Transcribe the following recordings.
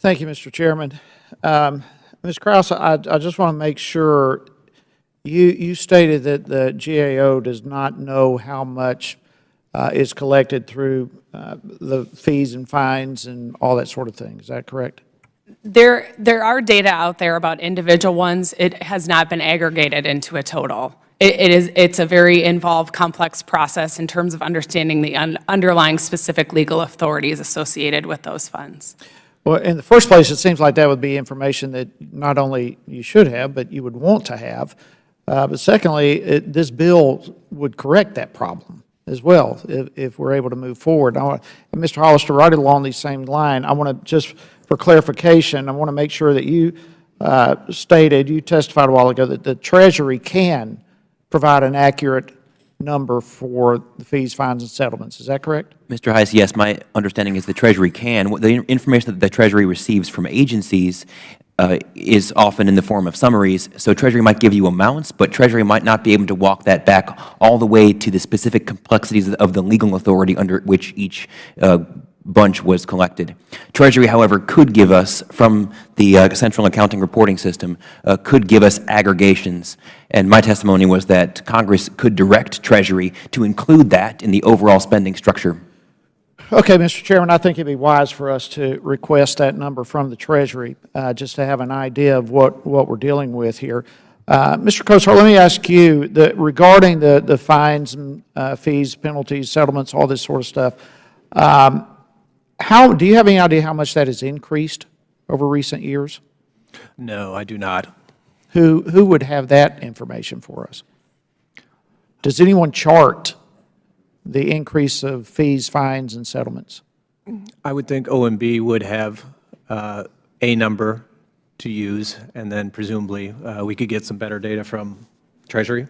Thank you, Mr. Chairman. Ms. Krause, I just want to make sure, you stated that the GAO does not know how much is collected through the fees and fines and all that sort of thing. Is that correct? There are data out there about individual ones. It has not been aggregated into a total. It's a very involved, complex process in terms of understanding the underlying specific legal authorities associated with those funds. Well, in the first place, it seems like that would be information that not only you should have, but you would want to have. But secondly, this bill would correct that problem as well if we're able to move forward. Mr. Hollister, right along the same line, I want to just, for clarification, I want to make sure that you you testified a while ago that the Treasury can provide an accurate number for the fees, fines, and settlements. Is that correct? Mr. Hice, yes, my understanding is the Treasury can. The information that the Treasury receives from agencies is often in the form of summaries. So Treasury might give you amounts, but Treasury might not be able to walk that back all the way to the specific complexities of the legal authority under which each bunch was collected. Treasury, however, could give us, from the Central Accounting Reporting System, could give us aggregations. And my testimony was that Congress could direct Treasury to include that in the overall spending structure. Okay, Mr. Chairman, I think it'd be wise for us to request that number from the Treasury, just to have an idea of what we're dealing with here. Mr. Kosar, let me ask you, regarding the fines and fees, penalties, settlements, all this sort of stuff, do you have any idea how much that has increased over recent years? No, I do not. Who would have that information for us? Does anyone chart the increase of fees, fines, and settlements? I would think OMB would have a number to use, and then presumably we could get some better data from Treasury.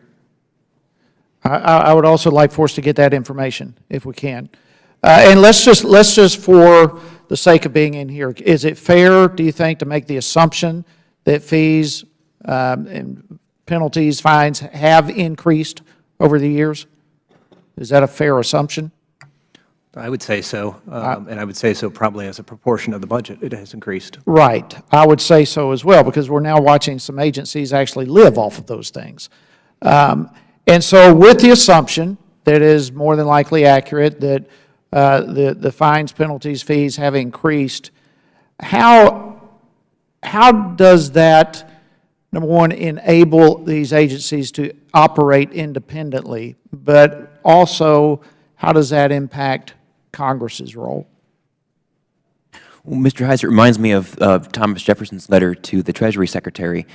I would also like for us to get that information if we can. And let's just for the sake of being in here, is it fair, do you think, to make the assumption that fees and penalties, fines have increased over the years? Is that a fair assumption? I would say so, and I would say so probably as a proportion of the budget it has increased. Right. I would say so as well, because we're now watching some agencies actually live off of those things. And so with the assumption that is more than likely accurate that the fines, penalties, fees have increased, how does that, number one, enable these agencies to operate independently, but also how does that impact Congress's role? Well, Mr. Hice, it reminds me of Thomas Jefferson's letter to the Treasury Secretary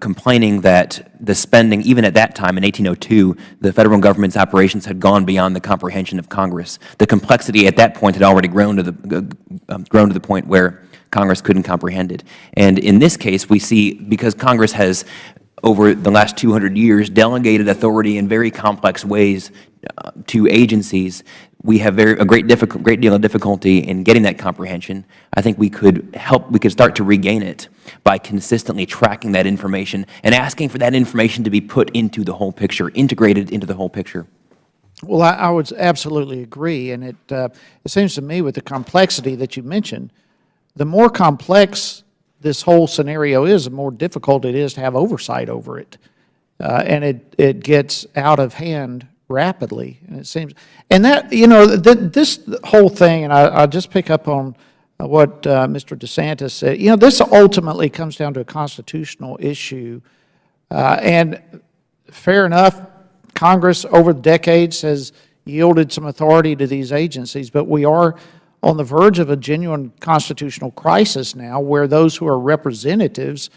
complaining that the spending, even at that time in 1802, the federal government's operations had gone beyond the comprehension of Congress. The complexity at that point had already grown to the point where Congress couldn't comprehend it. And in this case, we see, because Congress has, over the last 200 years, delegated authority in very complex ways to agencies, we have a great deal of difficulty in getting that comprehension. I think we could start to regain it by consistently tracking that information and asking for that information to be put into the whole picture, integrated into the whole picture. Well, I would absolutely agree, and it seems to me with the complexity that you mentioned, the more complex this whole scenario is, the more difficult it is to have oversight over it, and it gets out of hand rapidly, and it seems, and that, you know, this whole thing, and I'll just pick up on what Mr. DeSantis said, you know, this ultimately comes down to a constitutional issue, and fair enough, Congress over the decades has yielded some authority to these agencies, but we are on the verge of a genuine constitutional crisis now where those who are representatives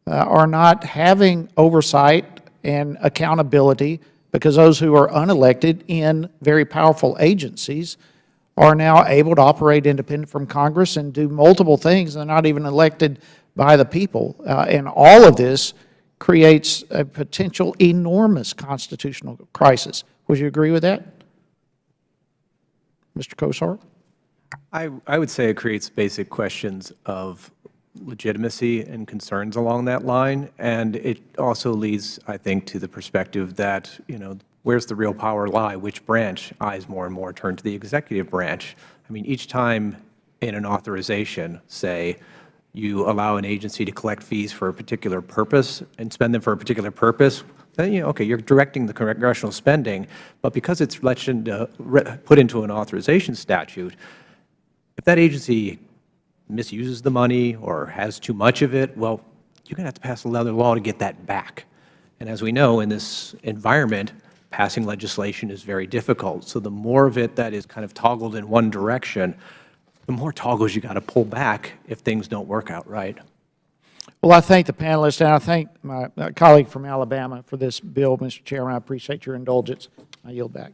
are not having oversight and accountability, because those who are unelected in very powerful agencies are now able to operate independent from Congress and do multiple things. They're not even elected by the people. And all of this creates a potential enormous constitutional crisis. Would you agree with that, Mr. Kosar? I would say it creates basic questions of legitimacy and concerns along that line, and it also leads, I think, to the perspective that, you know, where's the real power lie? Which branch eyes more and more turn to the executive branch? I mean, each time in an authorization, say, you allow an agency to collect fees for a particular purpose and spend them for a particular purpose, then, okay, you're directing the congressional spending, but because it's put into an authorization statute, if that agency misuses the money or has too much of it, well, you're going to have to pass another law to get that back. And as we know, in this environment, passing legislation is very difficult. So the more of it that is kind of toggled in one direction, the more toggles you got to pull back if things don't work out right. Well, I thank the panelists, and I thank my colleague from Alabama for this bill, Mr. Chairman. I appreciate your indulgence. I yield back.